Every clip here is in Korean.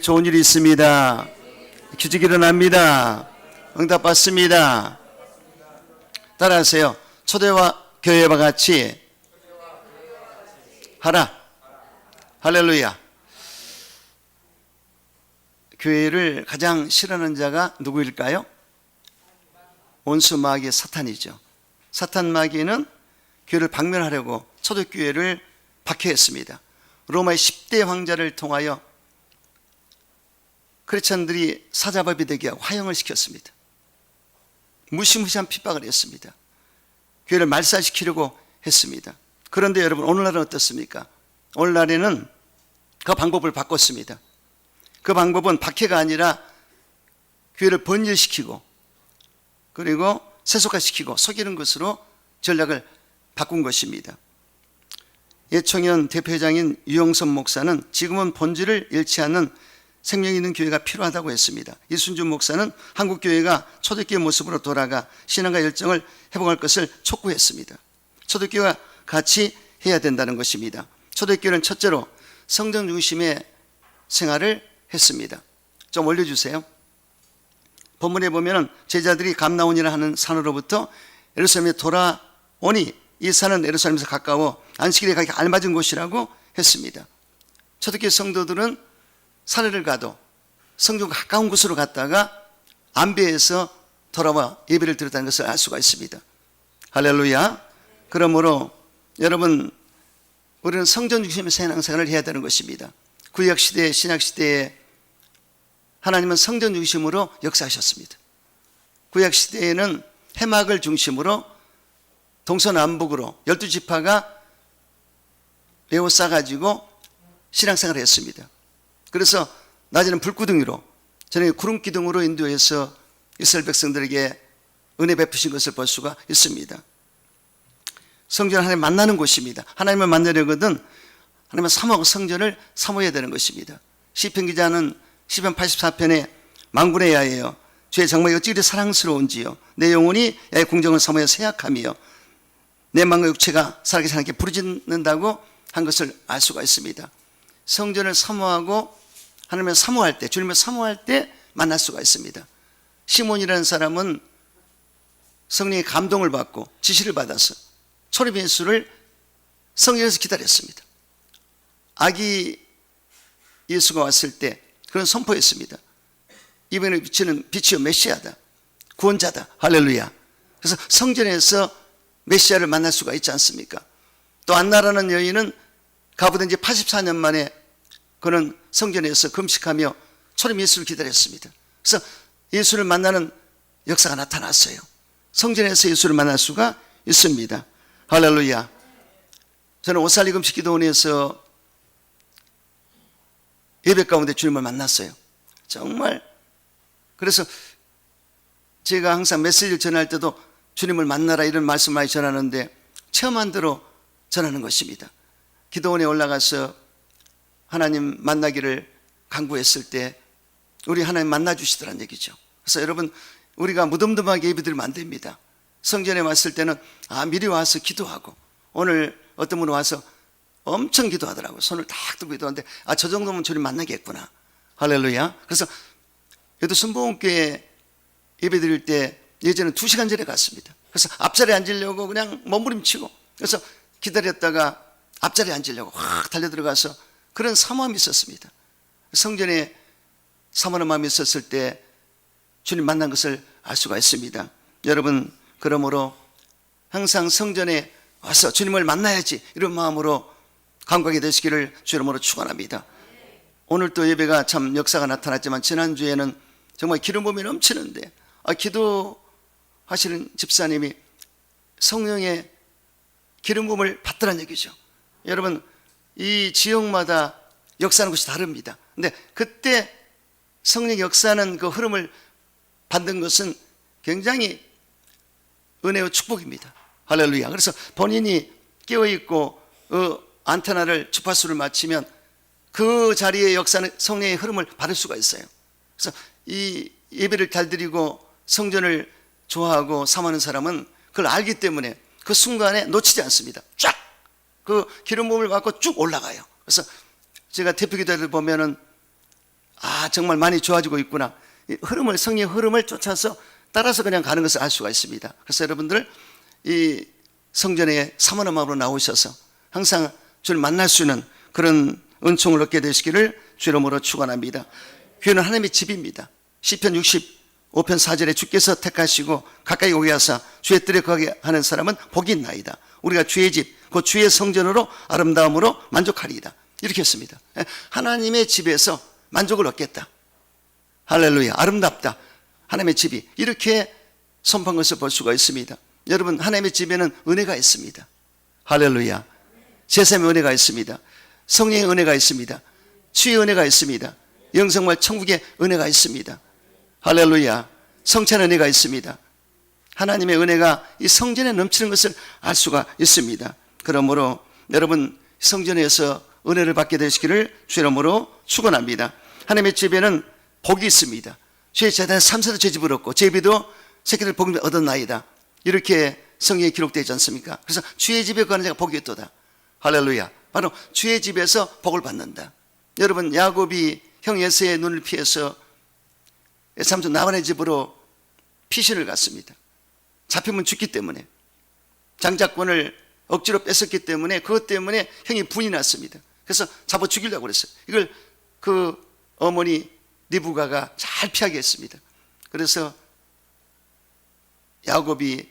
좋은 일이 있습니다. 기적이 일어납니다. 응답 받습니다. 따라하세요. 초대와 교회와 같이 하라. 할렐루야. 교회를 가장 싫어하는 자가 누구일까요? 원수 마귀 사탄이죠. 사탄 마귀는 교회를 박멸하려고 초대교회를 박해했습니다. 로마의 10대 황자를 통하여 크리스천들이 사자밥이 되게 하고 화형을 시켰습니다. 무시무시한 핍박을 했습니다. 교회를 말살시키려고 했습니다. 그런데 여러분, 오늘날은 어떻습니까? 오늘날에는 그 방법을 바꿨습니다. 그 방법은 박해가 아니라 교회를 번질시키고 그리고 세속화시키고 속이는 것으로 전략을 바꾼 것입니다. 예청년 대표회장인 유영선 목사는 지금은 본질을 잃지 않는 생명이 있는 교회가 필요하다고 했습니다. 이순준 목사는 한국교회가 초대교회 모습으로 돌아가 신앙과 열정을 회복할 것을 촉구했습니다. 초대교회와 같이 해야 된다는 것입니다. 초대교회는 첫째로 성전 중심의 생활을 했습니다. 좀 올려주세요. 본문에 보면 제자들이 감나온이라 하는 산으로부터 예루살렘에 돌아오니 이 산은 예루살렘에서 가까워 안식일에 가기 알맞은 곳이라고 했습니다. 초대교회 성도들은 산을 가도 성전과 가까운 곳으로 갔다가 안배해서 돌아와 예배를 드렸다는 것을 알 수가 있습니다. 할렐루야. 그러므로 여러분, 우리는 성전 중심의 신앙생활을 해야 되는 것입니다. 구약시대, 신약시대에 하나님은 성전 중심으로 역사하셨습니다. 구약시대에는 해막을 중심으로 동서남북으로 12지파가 에워싸가지고 신앙생활을 했습니다. 그래서 낮에는 불구덩이로 저녁에 구름기둥으로 인도해서 이스라엘 백성들에게 은혜 베푸신 것을 볼 수가 있습니다. 성전은 하나님 만나는 곳입니다. 하나님을 만나려거든 하나님을 사모하고 성전을 사모해야 되는 것입니다. 시편 기자는 시편 84편에 만군의 야예요, 주의 정말 어찌 이리 사랑스러운지요, 내 영혼이 야의 궁정을 사모해 새약하며 내 마음과 육체가 살아계신 하나님께 부르짖는다고 한 것을 알 수가 있습니다. 성전을 사모하고 하나님을 사모할 때, 주님을 사모할 때 만날 수가 있습니다. 시몬이라는 사람은 성령의 감동을 받고 지시를 받아서 초림 예수를 성전에서 기다렸습니다. 아기 예수가 왔을 때 그런 선포했습니다. 이번에 비치는 빛이요 메시아다, 구원자다. 할렐루야. 그래서 성전에서 메시아를 만날 수가 있지 않습니까? 또 안나라는 여인은 가부된 지 84년 만에 그는 성전에서 금식하며 초림 예수를 기다렸습니다. 그래서 예수를 만나는 역사가 나타났어요. 성전에서 예수를 만날 수가 있습니다. 할렐루야. 저는 오살리 금식 기도원에서 예배 가운데 주님을 만났어요. 정말. 그래서 제가 항상 메시지를 전할 때도 주님을 만나라 이런 말씀 많이 전하는데 체험한 대로 전하는 것입니다. 기도원에 올라가서 하나님 만나기를 간구했을 때 우리 하나님 만나주시더란 얘기죠. 그래서 여러분, 우리가 무덤덤하게 예배드리면 안 됩니다. 성전에 왔을 때는 미리 와서 기도하고, 오늘 어떤 분이 와서 엄청 기도하더라고요. 손을 딱 들고 기도하는데 저 정도면 주님 만나겠구나. 할렐루야. 그래서 여도 순복음교회 예배드릴 때 예전에 2시간 전에 갔습니다. 그래서 앞자리에 앉으려고 그냥 몸부림치고, 그래서 기다렸다가 앞자리에 앉으려고 확 달려들어가서 그런 사모함이 있었습니다. 성전에 사모하는 마음이 있었을 때 주님 만난 것을 알 수가 있습니다. 여러분, 그러므로 항상 성전에 와서 주님을 만나야지 이런 마음으로 감각이 되시기를 주님으로 축원합니다. 오늘 또 예배가 참 역사가 나타났지만 지난주에는 정말 기름 부음이 넘치는데 기도하시는 집사님이 성령의 기름 부음을 받더란 얘기죠. 여러분, 이 지역마다 역사하는 것이 다릅니다. 근데 그때 성령 역사하는 그 흐름을 받는 것은 굉장히 은혜와 축복입니다. 할렐루야. 그래서 본인이 깨어있고 안테나를 주파수를 맞추면 그 자리의 역사는 성령의 흐름을 받을 수가 있어요. 그래서 이 예배를 잘 드리고 성전을 좋아하고 사모하는 사람은 그걸 알기 때문에 그 순간에 놓치지 않습니다. 쫙 그 기름 부음을 받고 쭉 올라가요. 그래서 제가 대표 기도를 보면은 정말 많이 좋아지고 있구나. 이 흐름을, 성령의 흐름을 쫓아서 따라서 그냥 가는 것을 알 수가 있습니다. 그래서 여러분들 이 성전에 사모한 마음으로 나오셔서 항상 주를 만날 수 있는 그런 은총을 얻게 되시기를 주 이름으로 축원합니다. 교회는 하나님의 집입니다. 시편 65편 4절에 주께서 택하시고 가까이 오게 하사 주의 뜰에 거하게 하는 사람은 복이 있나이다. 우리가 주의 집, 그 주의 성전으로 아름다움으로 만족하리이다. 이렇게 했습니다. 하나님의 집에서 만족을 얻겠다. 할렐루야. 아름답다. 하나님의 집이 이렇게 선포한 것을 볼 수가 있습니다. 여러분, 하나님의 집에는 은혜가 있습니다. 할렐루야. 제사의 은혜가 있습니다. 성령의 은혜가 있습니다. 주의 은혜가 있습니다. 영생활 천국의 은혜가 있습니다. 할렐루야. 성찬의 은혜가 있습니다. 하나님의 은혜가 이 성전에 넘치는 것을 알 수가 있습니다. 그러므로 여러분, 성전에서 은혜를 받게 되시기를 주 이름으로 축원합니다. 하나님의 집에는 복이 있습니다. 주의 재단에 3세도 제 집을 얻고 제비도 새끼들 복을 얻었나이다. 이렇게 성경에 기록되지 않습니까? 그래서 주의 집에 거하는 자가 복이 있도다. 할렐루야. 바로 주의 집에서 복을 받는다. 여러분, 야곱이 형 에서의 눈을 피해서 삼손 나반의 집으로 피신을 갔습니다. 잡히면 죽기 때문에, 장자권을 억지로 뺏었기 때문에, 그것 때문에 형이 분이 났습니다. 그래서 잡아 죽이려고 그랬어요. 이걸 그 어머니 리브가가 잘 피하게 했습니다. 그래서 야곱이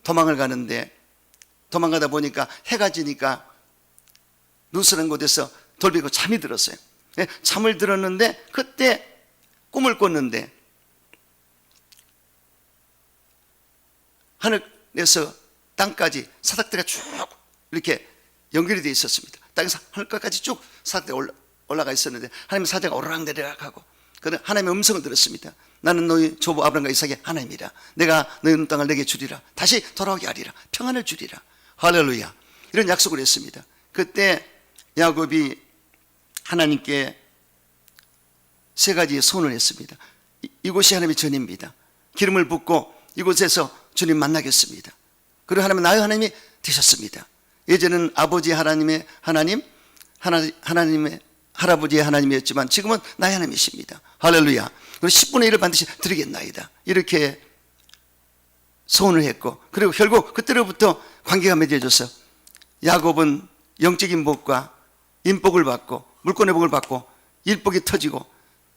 도망을 가는데, 도망가다 보니까 해가 지니까 누스런 곳에서 돌비고 잠이 들었어요. 잠을 들었는데 그때 꿈을 꿨는데 하늘에서 땅까지 사닥대가 쭉 이렇게 연결이 되어 있었습니다. 땅에서 하늘까지 쭉 사닥대가 올라가 있었는데 하나님의 사자가 오르락내리락하고 하나님의 음성을 들었습니다. 나는 너희 조부 아브라함과 이삭의 하나님이라. 내가 너희 땅을 내게 주리라. 다시 돌아오게 하리라. 평안을 주리라. 할렐루야. 이런 약속을 했습니다. 그때 야곱이 하나님께 세 가지 소원을 했습니다. 이곳이 하나님의 전입니다. 기름을 붓고 이곳에서 주님 만나겠습니다. 그리고 하나님은 나의 하나님이 되셨습니다. 예전에는 아버지 하나님의 하나님, 하나님의 할아버지의 하나님이었지만 지금은 나의 하나님이십니다. 할렐루야. 그리고 10분의 1을 반드시 드리겠나이다. 이렇게 소원을 했고, 그리고 결국 그때로부터 관계가 맺어져서 야곱은 영적인 복과 인복을 받고 물권의 복을 받고 일복이 터지고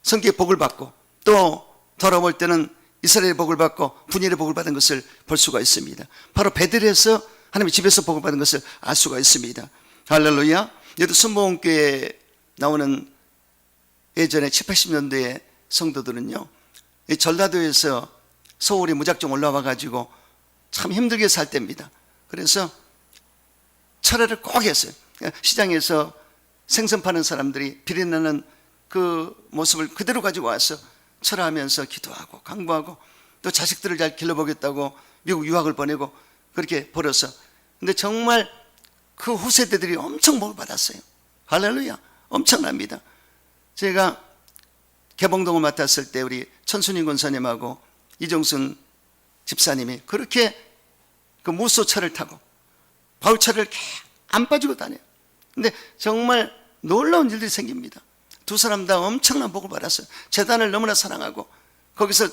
성격의 복을 받고 또 돌아올 때는 이스라엘의 복을 받고 분열의 복을 받은 것을 볼 수가 있습니다. 바로 베들에서 하나님의 집에서 복을 받은 것을 알 수가 있습니다. 할렐루야. 여기도 순복음교회에 나오는 예전에 70, 80년대의 성도들은요, 이 전라도에서 서울이 무작정 올라와 가지고 참 힘들게 살 때입니다. 그래서 철회를 꼭 했어요. 시장에서 생선 파는 사람들이 비린내는 그 모습을 그대로 가지고 와서 철회하면서 기도하고 강구하고 또 자식들을 잘 길러보겠다고 미국 유학을 보내고 그렇게 벌어서, 근데 정말 그 후세대들이 엄청 복을 받았어요. 할렐루야. 엄청납니다. 제가 개봉동을 맡았을 때 우리 천순인 권사님하고 이정순 집사님이 그렇게 그 무소차를 타고 바울차를 안 빠지고 다녀요. 근데 정말 놀라운 일들이 생깁니다. 두 사람 다 엄청난 복을 받았어요. 재단을 너무나 사랑하고 거기서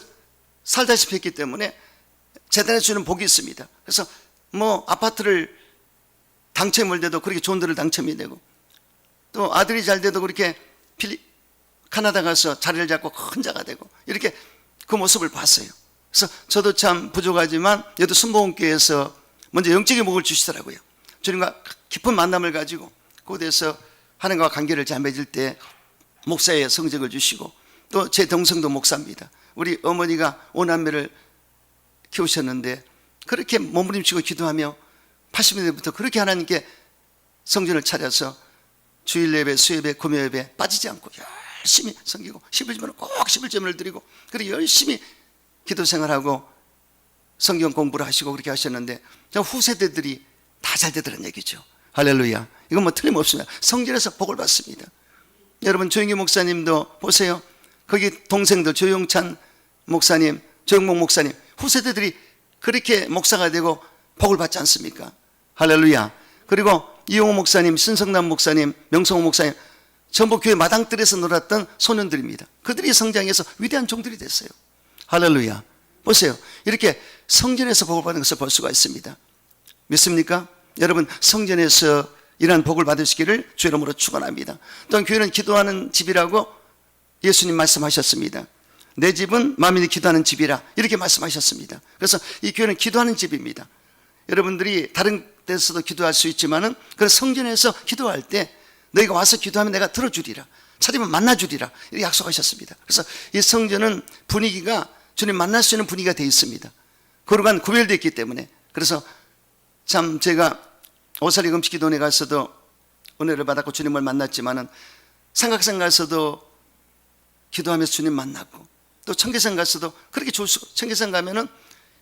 살다시피 했기 때문에 재단에 주는 복이 있습니다. 그래서 뭐 아파트를 당첨을 돼도 그렇게 좋은 데를 당첨이 되고, 또 아들이 잘 돼도 그렇게 카나다 가서 자리를 잡고 큰 자가 되고, 이렇게 그 모습을 봤어요. 그래서 저도 참 부족하지만 여도 순복음교회에서 먼저 영적인 복을 주시더라고요. 주님과 깊은 만남을 가지고 그곳에서 하나님과 관계를 잘 맺을 때 목사의 성적을 주시고, 또 제 동생도 목사입니다. 우리 어머니가 5남매를 키우셨는데 그렇게 몸부림치고 기도하며 80년대부터 그렇게 하나님께 성전을 차려서 주일 예배, 수예배, 금요 예배 빠지지 않고 열심히 섬기고 11조문은 꼭 11조문을 드리고 그리고 열심히 기도 생활하고 성경 공부를 하시고 그렇게 하셨는데 후세대들이 다 잘 되더란 얘기죠. 할렐루야. 이건 뭐 틀림없습니다. 성전에서 복을 받습니다. 여러분, 조영기 목사님도 보세요. 거기 동생들 조용찬 목사님, 조영목 목사님, 후세대들이 그렇게 목사가 되고 복을 받지 않습니까? 할렐루야. 그리고 이용호 목사님, 신성남 목사님, 명성호 목사님, 전부 교회 마당들에서 놀았던 소년들입니다. 그들이 성장해서 위대한 종들이 됐어요. 할렐루야. 보세요. 이렇게 성전에서 복을 받는 것을 볼 수가 있습니다. 믿습니까? 여러분, 성전에서 이러한 복을 받으시기를 주 이름으로 축원합니다. 또한 교회는 기도하는 집이라고 예수님 말씀하셨습니다. 내 집은 만민이 기도하는 집이라 이렇게 말씀하셨습니다. 그래서 이 교회는 기도하는 집입니다. 여러분들이 다른 데서도 기도할 수 있지만은 그 성전에서 기도할 때 너희가 와서 기도하면 내가 들어주리라, 찾으면 만나주리라 이렇게 약속하셨습니다. 그래서 이 성전은 분위기가 주님 만날 수 있는 분위기가 되어 있습니다. 거룩한 구별되어 있기 때문에. 그래서 참 제가 오사리 금식기도원에 가서도 은혜를 받았고 주님을 만났지만은 삼각산 가서도 기도하면서 주님 만났고 또 청계산 가서도 그렇게 좋을 수, 청계산 가면은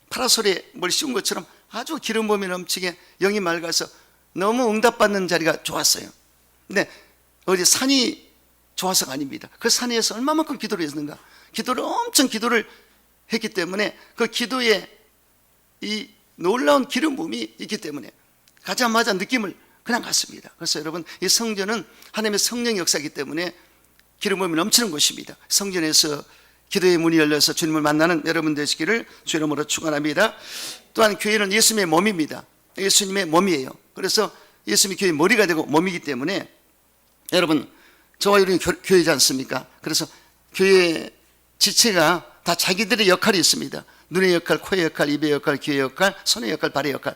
파라솔에 뭘 씌운 것처럼 아주 기름 부음이 넘치게 영이 맑아서 너무 응답받는 자리가 좋았어요. 근데 어디 산이 좋아서가 아닙니다. 그 산에서 얼마만큼 기도를 했는가. 엄청 기도를 했기 때문에 그 기도에 이 놀라운 기름 부음이 있기 때문에 가자마자 느낌을 그냥 갔습니다. 그래서 여러분, 이 성전은 하나님의 성령 역사이기 때문에 기름 부음이 넘치는 곳입니다. 성전에서 기도의 문이 열려서 주님을 만나는 여러분 되시기를 주 이름으로 축원합니다. 또한 교회는 예수님의 몸입니다. 예수님의 몸이에요. 그래서 예수님이 교회의 머리가 되고 몸이기 때문에 여러분, 저와 여러분이 교회지 않습니까? 그래서 교회 지체가 다 자기들의 역할이 있습니다. 눈의 역할, 코의 역할, 입의 역할, 귀의 역할, 손의 역할, 발의 역할.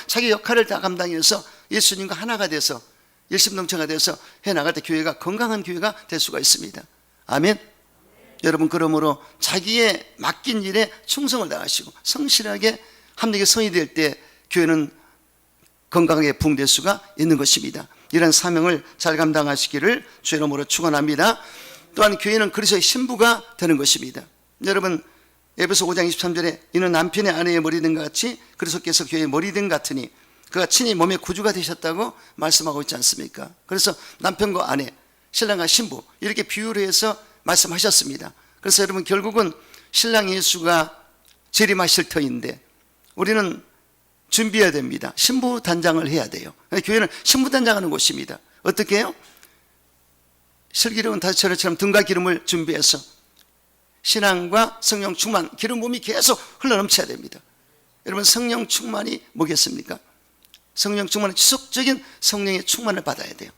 자기 역할을 다 감당해서 예수님과 하나가 돼서 일심동체가 돼서 해나갈 때 교회가 건강한 교회가 될 수가 있습니다. 아멘. 여러분, 그러므로 자기의 맡긴 일에 충성을 다하시고 성실하게 합력의 성이 될 때 교회는 건강하게 부흥될 수가 있는 것입니다. 이런 사명을 잘 감당하시기를 주 이름으로 축원합니다. 또한 교회는 그리스도의 신부가 되는 것입니다. 여러분, 에베소 5장 23절에 이는 남편의 아내의 머리등 같이 그리스도께서 교회의 머리등 같으니 그가 친히 몸의 구주가 되셨다고 말씀하고 있지 않습니까? 그래서 남편과 아내, 신랑과 신부 이렇게 비유를 해서 말씀하셨습니다. 그래서 여러분, 결국은 신랑 예수가 재림하실 터인데 우리는 준비해야 됩니다. 신부 단장을 해야 돼요. 교회는 신부 단장하는 곳입니다. 어떻게 해요? 슬기로운 다시처럼 등과 기름을 준비해서 신앙과 성령 충만, 기름 부음이 계속 흘러넘쳐야 됩니다. 여러분, 성령 충만이 뭐겠습니까? 성령 충만은 지속적인 성령의 충만을 받아야 돼요.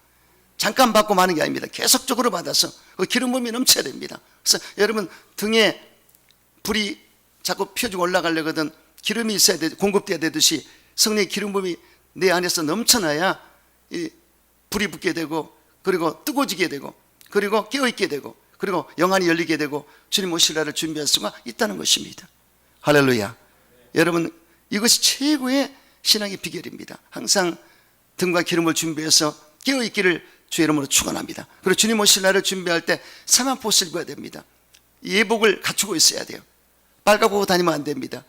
잠깐 받고 마는 게 아닙니다. 계속적으로 받아서 그 기름 부음이 넘쳐야 됩니다. 그래서 여러분, 등에 불이 자꾸 펴지고 올라가려거든 기름이 있어야 돼, 공급돼야 되듯이 성령의 기름 부음이 내 안에서 넘쳐나야 이 불이 붙게 되고 그리고 뜨거워지게 되고 그리고 깨어있게 되고 그리고 영안이 열리게 되고 주님 오실 날을 준비할 수가 있다는 것입니다. 할렐루야. 여러분, 이것이 최고의 신앙의 비결입니다. 항상 등과 기름을 준비해서 깨어있기를 주 이름으로 축원합니다. 그리고 주님 오실 날을 준비할 때 사마포스를 입어야 됩니다. 예복을 갖추고 있어야 돼요. 빨갛고 다니면 안 됩니다.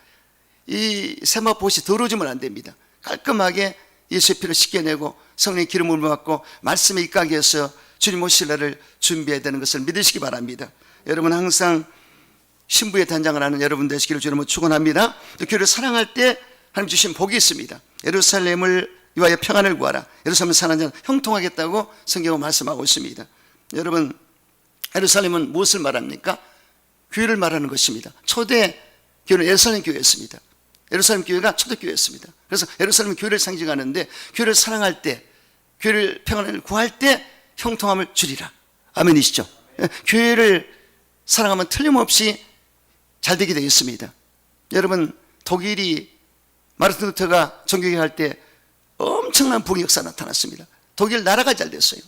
이 세마포시 더러워지면 안 됩니다. 깔끔하게 예수의 피를 씻겨내고 성령의 기름을 받고 말씀에 입가게 해서 주님 오실 날을 준비해야 되는 것을 믿으시기 바랍니다. 여러분, 항상 신부의 단장을 하는 여러분 되시기를 주님으로 축원합니다. 교회를 사랑할 때 하나님 주신 복이 있습니다. 예루살렘을 위하여 평안을 구하라. 예루살렘을 사랑하는 자는 형통하겠다고 성경은 말씀하고 있습니다. 여러분, 예루살렘은 무엇을 말합니까? 교회를 말하는 것입니다. 초대 교회는 예루살렘 교회였습니다. 예루살렘 교회가 초대 교회였습니다. 그래서 예루살렘은 교회를 상징하는데 교회를 사랑할 때, 교회를 평안을 구할 때 형통함을 주리라. 아멘이시죠? 교회를 사랑하면 틀림없이 잘 되게 되어 있습니다. 여러분, 독일이 마르틴 루터가 종교개혁할 때 엄청난 부흥 역사 나타났습니다. 독일 나라가 잘 됐어요.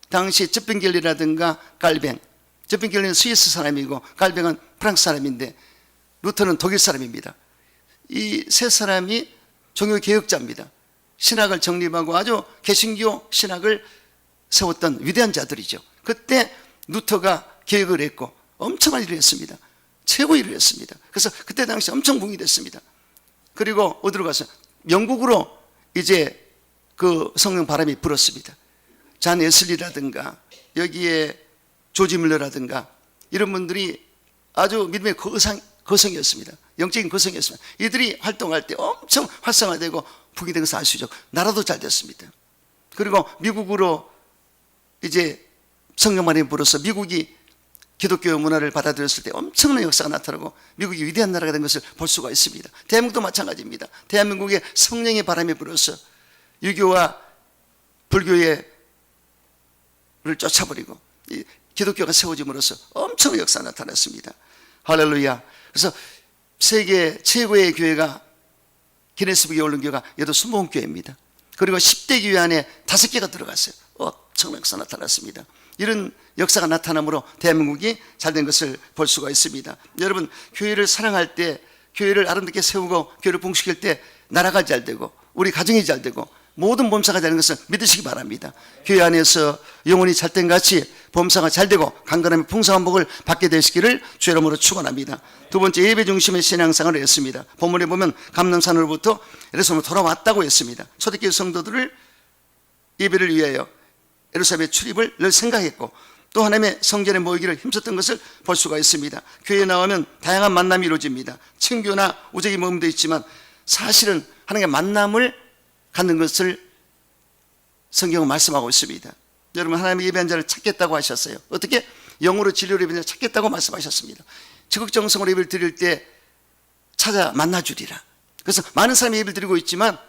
당시 쯧빙겔리라든가 갈뱅, 쯧빙겔리는 스위스 사람이고 갈뱅은 프랑스 사람인데 루터는 독일 사람입니다. 이 세 사람이 종교개혁자입니다. 신학을 정립하고 아주 개신교 신학을 세웠던 위대한 자들이죠. 그때 루터가 개혁을 했고 엄청난 일을 했습니다. 최고 일을 했습니다. 그래서 그때 당시 엄청 붕이 됐습니다. 그리고 어디로 가서 영국으로 이제 그 성령 바람이 불었습니다. 잔 웨슬리라든가 여기에 조지 밀러라든가 이런 분들이 아주 믿음의 거성이었습니다. 영적인 거성이었습니다. 이들이 활동할 때 엄청 활성화되고 붕이 된 것을 알 수 있죠. 나라도 잘 됐습니다. 그리고 미국으로 이제 성령 바람이 불어서 미국이 기독교 문화를 받아들였을 때 엄청난 역사가 나타나고 미국이 위대한 나라가 된 것을 볼 수가 있습니다. 대한민국도 마찬가지입니다. 대한민국에 성령의 바람이 불어서 유교와 불교를 쫓아버리고 기독교가 세워짐으로써 엄청난 역사가 나타났습니다. 할렐루야. 그래서 세계 최고의 교회가 기네스북에 오른 교회가 여도 순복음교회입니다. 그리고 10대 교회 안에 5개가 들어갔어요. 엄청난 역사가 나타났습니다. 이런 역사가 나타나므로 대한민국이 잘된 것을 볼 수가 있습니다. 여러분, 교회를 사랑할 때, 교회를 아름답게 세우고 교회를 봉식할 때 나라가 잘 되고 우리 가정이 잘 되고 모든 범사가 되는 것을 믿으시기 바랍니다. 교회 안에서 영혼이 잘된 같이 범사가 잘 되고 강건함의 풍성한 복을 받게 되시기를 주의 이름으로 축원합니다. 두 번째, 예배 중심의 신앙생활을 했습니다. 본문에 보면 감람산으로부터 예루살렘으로 돌아왔다고 했습니다. 초대교회 성도들을 예배를 위하여 예루살렘의 출입을 늘 생각했고 또 하나님의 성전에 모이기를 힘썼던 것을 볼 수가 있습니다. 교회에 나오면 다양한 만남이 이루어집니다. 친교나 우정이 모임도 있지만 사실은 하나님의 만남을 갖는 것을 성경은 말씀하고 있습니다. 여러분, 하나님의 예배한 자를 찾겠다고 하셨어요. 어떻게? 영으로 진리로 예배한 자를 찾겠다고 말씀하셨습니다. 지극정성으로 예배를 드릴 때 찾아 만나주리라. 그래서 많은 사람이 예배를 드리고 있지만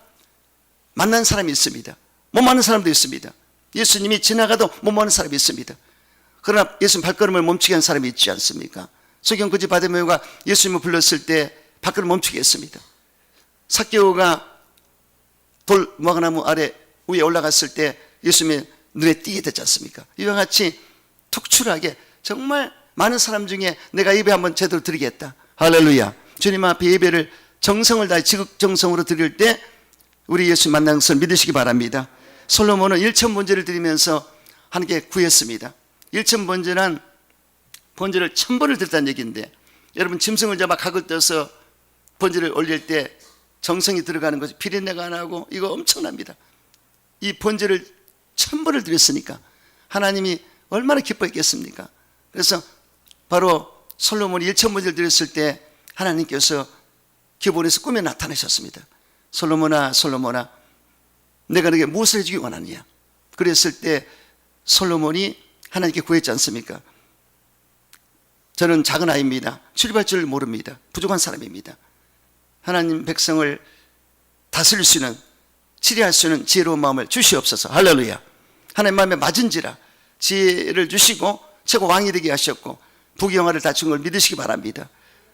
만난 사람이 있습니다. 못 만난 사람도 있습니다. 예수님이 지나가도 못 만난 사람이 있습니다. 그러나 예수님 발걸음을 멈추게 한 사람이 있지 않습니까? 소경 그집 바데메오가 예수님을 불렀을 때 발걸음 멈추게 했습니다. 삭개오가 돌 무화과나무 아래 위에 올라갔을 때 예수님의 눈에 띄게 됐지 않습니까? 이와 같이 특출하게 정말 많은 사람 중에 내가 예배 한번 제대로 드리겠다. 할렐루야. 주님 앞에 예배를 정성을 다해 지극정성으로 드릴 때 우리 예수님 만난 것을 믿으시기 바랍니다. 솔로몬은 1,000번제를 드리면서 하나님께 구했습니다. 1,000번제란 번제를 1,000번을 드렸다는 얘기인데, 여러분 짐승을 잡아 각을 떠서 번제를 올릴 때 정성이 들어가는 것이 비린내가 안 나고 이거 엄청납니다. 이 번제를 1,000번을 드렸으니까 하나님이 얼마나 기뻐했겠습니까? 그래서 바로 솔로몬이 1,000번제를 드렸을 때 하나님께서 기본에서 꿈에 나타나셨습니다. 솔로몬아 솔로몬아, 내가 너에게 무엇을 해주기 원하느냐? 그랬을 때 솔로몬이 하나님께 구했지 않습니까? 저는 작은 아이입니다. 출입할 줄 모릅니다. 부족한 사람입니다. 하나님 백성을 다스릴 수 있는, 치리할 수 있는 지혜로운 마음을 주시옵소서. 할렐루야. 하나님 마음에 맞은지라 지혜를 주시고 최고 왕이 되게 하셨고 부귀영화를 다준 걸 믿으시기 바랍니다.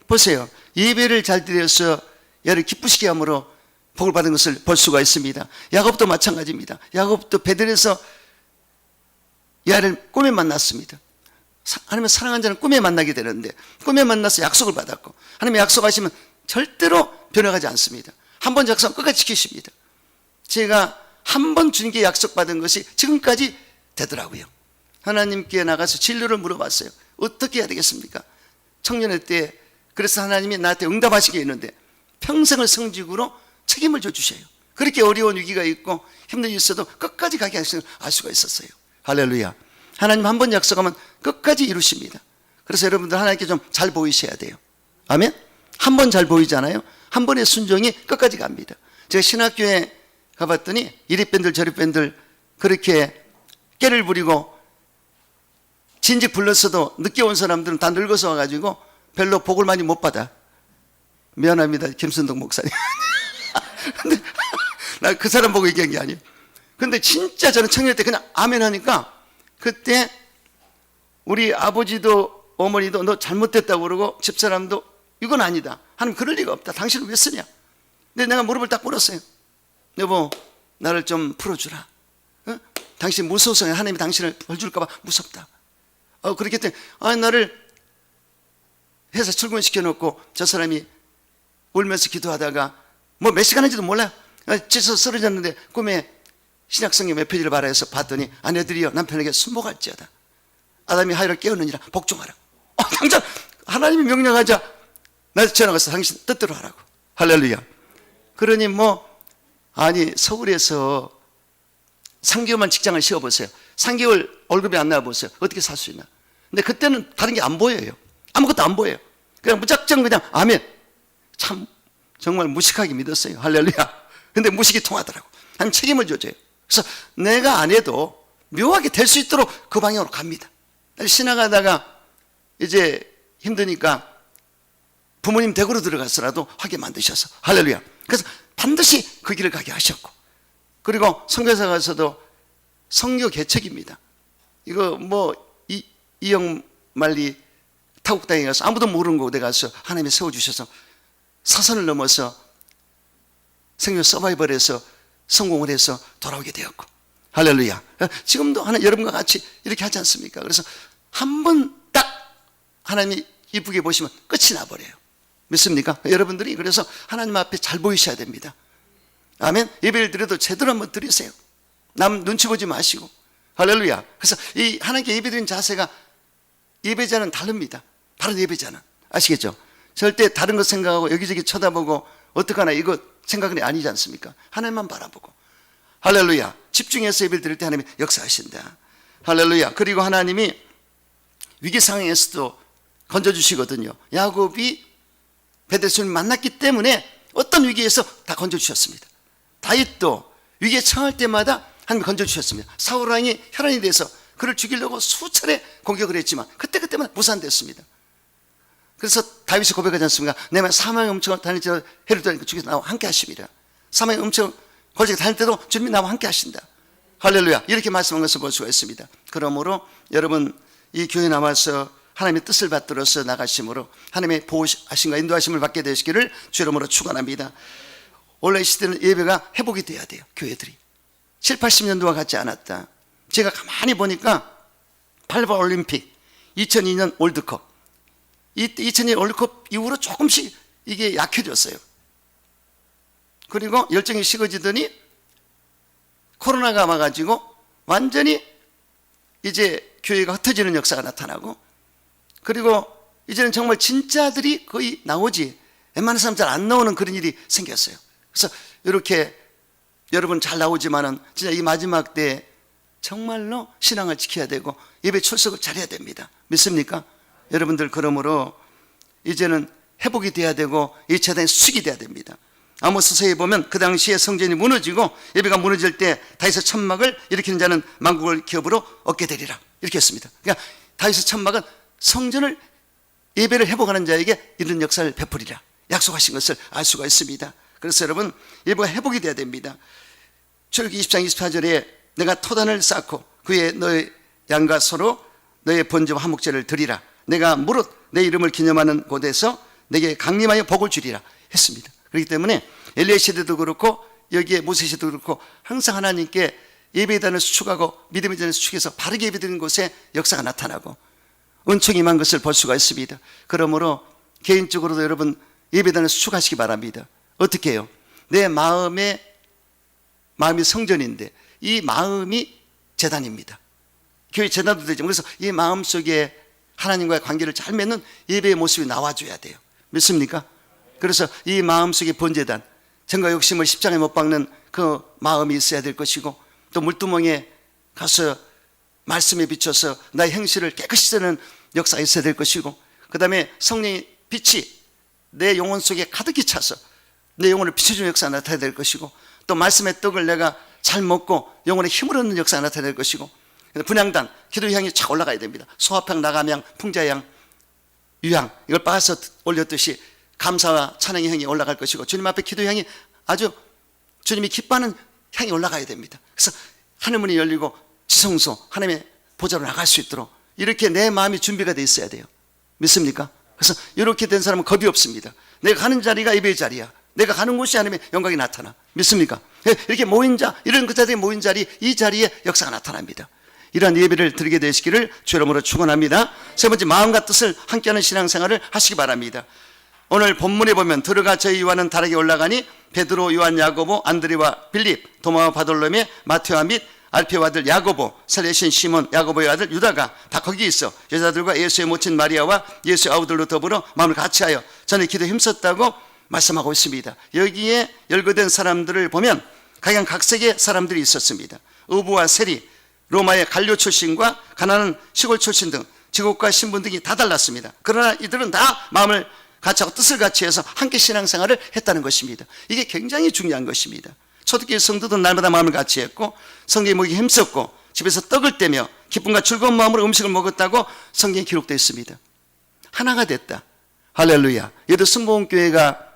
보세요. 예배를 잘 드려서 야를 기쁘시게 함으로 복을 받은 것을 볼 수가 있습니다. 야곱도 마찬가지입니다. 야곱도 베들에서 야를 꿈에 만났습니다. 하나님의 사랑하는 자는 꿈에 만나게 되는데 꿈에 만나서 약속을 받았고, 하나님의 약속하시면 절대로 변화하지 않습니다. 한 번 약속하면 끝까지 지키십니다. 제가 한 번 주님께 약속받은 것이 지금까지 되더라고요. 하나님께 나가서 진료를 물어봤어요. 어떻게 해야 되겠습니까? 청년의 때 그래서 하나님이 나한테 응답하시게 했는데 평생을 성직으로 책임을 져주셔요. 그렇게 어려운 위기가 있고 힘든 일이 있어도 끝까지 가게 하시는 걸 알 수가 있었어요. 할렐루야. 하나님 한 번 약속하면 끝까지 이루십니다. 그래서 여러분들 하나님께 좀 잘 보이셔야 돼요. 아멘. 한 번 잘 보이잖아요. 한 번의 순종이 끝까지 갑니다. 제가 신학교에 가봤더니 이리 밴들 저리 밴들 그렇게 깨를 부리고 진즉 불렀어도 늦게 온 사람들은 다 늙어서 와가지고 별로 복을 많이 못 받아. 미안합니다, 김순동 목사님. 근데 나 그 사람 보고 얘기한 게 아니에요. 근데 진짜 저는 청년 때 그냥 아멘 하니까 그때 우리 아버지도 어머니도 너 잘못됐다고 그러고 집사람도 이건 아니다. 하나님 그럴 리가 없다. 당신은 왜 쓰냐? 근데 내가 무릎을 딱 꿇었어요. 여보, 나를 좀 풀어주라. 어? 당신 무서워서 하나님이 당신을 벌 줄까 봐 무섭다. 그렇기 때문에 나를 회사 출근시켜놓고 저 사람이 울면서 기도하다가 뭐 몇 시간 한지도 몰라요. 찢어서 쓰러졌는데 꿈에 신약성경 몇 페이지를 바라해서 봤더니 아내들이여 남편에게 순복할지어다. 아담이 하와를 깨우느니라 복종하라. 당장 하나님이 명령하자 나한테 전화가 와서 당신 뜻대로 하라고. 할렐루야. 그러니 아니 서울에서 3개월만 직장을 쉬어보세요. 3개월 월급이 안 나와보세요. 어떻게 살 수 있나? 근데 그때는 다른 게 안 보여요. 아무것도 안 보여요. 그냥 무작정 그냥 아멘. 참 정말 무식하게 믿었어요. 할렐루야. 근데 무식이 통하더라고. 하나님 책임을 져줘요. 그래서 내가 안 해도 묘하게 될 수 있도록 그 방향으로 갑니다. 지나가다가 이제 힘드니까 부모님 댁으로 들어가서라도 하게 만드셔서 할렐루야. 그래서 반드시 그 길을 가게 하셨고, 그리고 선교사 가서도 선교 개척입니다. 이거 뭐 이영만리 타국 땅에 가서 아무도 모르는 곳에 가서 하나님이 세워주셔서 사선을 넘어서 생명 서바이벌에서 성공을 해서 돌아오게 되었고, 할렐루야. 지금도 하나 여러분과 같이 이렇게 하지 않습니까? 그래서 한 번 딱 하나님이 이쁘게 보시면 끝이 나버려요. 믿습니까? 여러분들이 그래서 하나님 앞에 잘 보이셔야 됩니다. 아멘. 예배를 드려도 제대로 한번 드리세요. 남 눈치 보지 마시고, 할렐루야. 그래서 이 하나님께 예배드리는 자세가 예배자는 다릅니다. 다른 예배자는 아시겠죠? 절대 다른 것 생각하고 여기저기 쳐다보고 어떡하나 이거 생각은 아니지 않습니까? 하나님만 바라보고, 할렐루야. 집중해서 예배를 드릴 때 하나님이 역사하신다. 할렐루야. 그리고 하나님이 위기 상황에서도 건져주시거든요. 야곱이 베델손을 만났기 때문에 어떤 위기에서 다 건져주셨습니다. 다윗도 위기에 처할 때마다 하나님이 건져주셨습니다. 사울왕이 혈안이 돼서 그를 죽이려고 수차례 공격을 했지만 그때마다 무산됐습니다. 그래서 다윗이 고백하지 않습니까? 내가 사망의 엄청을 다닐지라도 해를 떠나니까 주께서 나와 함께 하십니다. 사망의 엄청을 걸지가 다닐 때도 주님이 나와 함께 하신다. 할렐루야. 이렇게 말씀한 것을 볼 수가 있습니다. 그러므로 여러분 이 교회에 남아서 하나님의 뜻을 받들어서 나가심으로 하나님의 보호하심과 인도하심을 받게 되시기를 주 이름으로 축원합니다. 원래 이 시대는 예배가 회복이 돼야 돼요. 교회들이 7, 80년도와 같지 않았다. 제가 가만히 보니까 8번 올림픽, 2002년 월드컵, 2002년 월드컵 이후로 조금씩 이게 약해졌어요. 그리고 열정이 식어지더니 코로나가 와가지고 완전히 이제 교회가 흩어지는 역사가 나타나고, 그리고 이제는 정말 진짜들이 거의 나오지 웬만한 사람 잘 안 나오는 그런 일이 생겼어요. 그래서 이렇게 여러분 잘 나오지만은 진짜 이 마지막 때 정말로 신앙을 지켜야 되고 예배 출석을 잘해야 됩니다. 믿습니까? 여러분들 그러므로 이제는 회복이 돼야 되고 이 재단이 수익이 돼야 됩니다. 아모스서에 보면 그 당시에 성전이 무너지고 예배가 무너질 때 다윗의 천막을 일으키는 자는 만국을 기업으로 얻게 되리라 이렇게 했습니다. 그러니까 다윗의 천막은 성전을 예배를 회복하는 자에게 이런 역사를 베풀이라 약속하신 것을 알 수가 있습니다. 그래서 여러분 예배가 회복이 돼야 됩니다. 출애굽기 20장 24절에 내가 토단을 쌓고 그에 너의 양과 소로 너의 번제와 화목제를 드리라. 내가 무릇 내 이름을 기념하는 곳에서 내게 강림하여 복을 주리라 했습니다. 그렇기 때문에 엘리야 시대도 그렇고 여기에 모세 시대도 그렇고 항상 하나님께 예배단을 수축하고 믿음의 단을 수축해서 바르게 예배드리는 곳에 역사가 나타나고 은총이 임한 것을 볼 수가 있습니다. 그러므로 개인적으로도 여러분 예배단을 수축하시기 바랍니다. 어떻게 해요? 내 마음이 성전인데 이 마음이 제단입니다. 교회 제단도 되지만 그래서 이 마음 속에 하나님과의 관계를 잘 맺는 예배의 모습이 나와줘야 돼요. 믿습니까? 그래서 이 마음속의 번제단, 정과 욕심을 십자가에 못 박는 그 마음이 있어야 될 것이고, 또 물두멍에 가서 말씀에 비춰서 나의 행실을 깨끗이 쓰는 역사가 있어야 될 것이고, 그 다음에 성령의 빛이 내 영혼 속에 가득히 차서 내 영혼을 비춰주는 역사가 나타나야 될 것이고, 또 말씀의 떡을 내가 잘 먹고 영혼에 힘을 얻는 역사가 나타나야 될 것이고, 분향단, 기도의 향이 착 올라가야 됩니다. 소화향, 나감향, 풍자향, 유향 이걸 빻아서 올렸듯이 감사와 찬양의 향이 올라갈 것이고, 주님 앞에 기도의 향이 아주 주님이 기뻐하는 향이 올라가야 됩니다. 그래서 하늘문이 열리고 지성소 하나님의 보좌로 나갈 수 있도록 이렇게 내 마음이 준비가 돼 있어야 돼요. 믿습니까? 그래서 이렇게 된 사람은 겁이 없습니다. 내가 가는 자리가 예배의 자리야. 내가 가는 곳이 하나님의 영광이 나타나. 믿습니까? 이렇게 모인 자, 이런 그 자리에 모인 자리, 이 자리에 역사가 나타납니다. 이러한 예배를 드리게 되시기를 주 이름으로 축원합니다. 세 번째, 마음과 뜻을 함께하는 신앙생활을 하시기 바랍니다. 오늘 본문에 보면 들어가 저희 요한은 다락에 올라가니 베드로, 요한, 야고보, 안드레와 빌립, 도마와 바돌로메, 마테와 및 알페오 아들 야고보, 살레신 시몬, 야고보의 아들 유다가 다 거기 있어 여자들과 예수의 모친 마리아와 예수의 아우들로 더불어 마음을 같이하여 전에 기도에 힘썼다고 말씀하고 있습니다. 여기에 열거된 사람들을 보면 각양각색의 사람들이 있었습니다. 어부와 세리, 로마의 관료 출신과 가난한 시골 출신 등 직업과 신분 등이 다 달랐습니다. 그러나 이들은 다 마음을 같이하고 뜻을 같이해서 함께 신앙생활을 했다는 것입니다. 이게 굉장히 중요한 것입니다. 초대교회 성도들은 날마다 마음을 같이했고 성경에 모이기 힘썼고 집에서 떡을 떼며 기쁨과 즐거운 마음으로 음식을 먹었다고 성경에 기록되어 있습니다. 하나가 됐다. 할렐루야. 여도 순복음교회가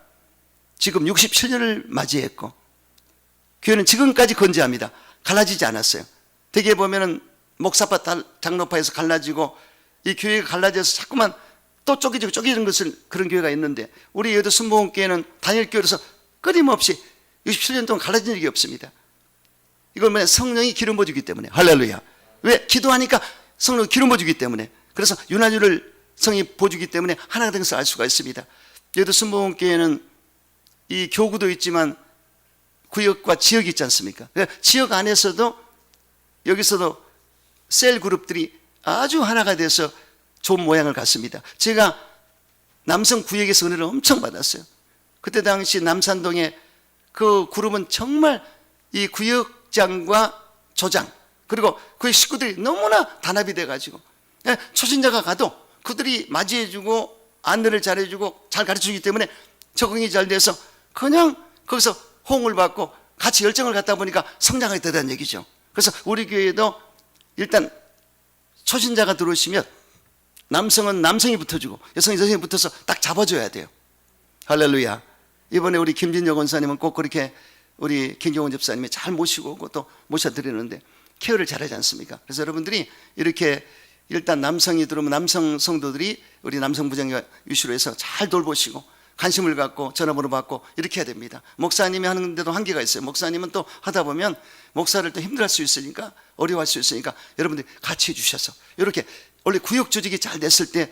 지금 67년을 맞이했고 교회는 지금까지 건재합니다. 갈라지지 않았어요. 대개 보면은 목사파 장로파에서 갈라지고 이 교회가 갈라져서 자꾸만 또 쪼개지는 것을 그런 교회가 있는데 우리 여도 순복음교회는 단일교회로서 끊임없이 67년 동안 갈라진 일이 없습니다. 이건 뭐냐? 성령이 기름 부어주기 때문에. 할렐루야. 왜? 기도하니까 성령이 기름 부어주기 때문에. 그래서 유나주를 성이 부어주기 때문에 하나가 된 것을 알 수가 있습니다. 여도 순복음교회는 이 교구도 있지만 구역과 지역이 있지 않습니까? 지역 안에서도 여기서도 셀 그룹들이 아주 하나가 돼서 좋은 모양을 갖습니다. 제가 남성 구역에서 은혜를 엄청 받았어요. 그때 당시 남산동에 그 그룹은 정말 이 구역장과 조장 그리고 그 식구들이 너무나 단합이 돼가지고 초신자가 가도 그들이 맞이해주고 안내를 잘해주고 잘 가르쳐주기 때문에 적응이 잘 돼서 그냥 거기서 호응을 받고 같이 열정을 갖다 보니까 성장하게 되다는 얘기죠. 그래서 우리 교회도 일단 초신자가 들어오시면 남성은 남성이 붙어주고 여성이 여성이 붙어서 딱 잡아줘야 돼요. 할렐루야. 이번에 우리 김진영 원사님은 꼭 그렇게 우리 김경원 집사님이 잘 모시고 오고 또 모셔드리는데 케어를 잘하지 않습니까? 그래서 여러분들이 이렇게 일단 남성이 들어오면 남성 성도들이 우리 남성 부장과 유시로 해서 잘 돌보시고 관심을 갖고 전화번호 받고 이렇게 해야 됩니다. 목사님이 하는데도 한계가 있어요. 목사님은 또 하다 보면 목사를 또 힘들어할 수 있으니까 어려워할 수 있으니까 여러분들이 같이 해주셔서 이렇게 원래 구역 조직이 잘 됐을 때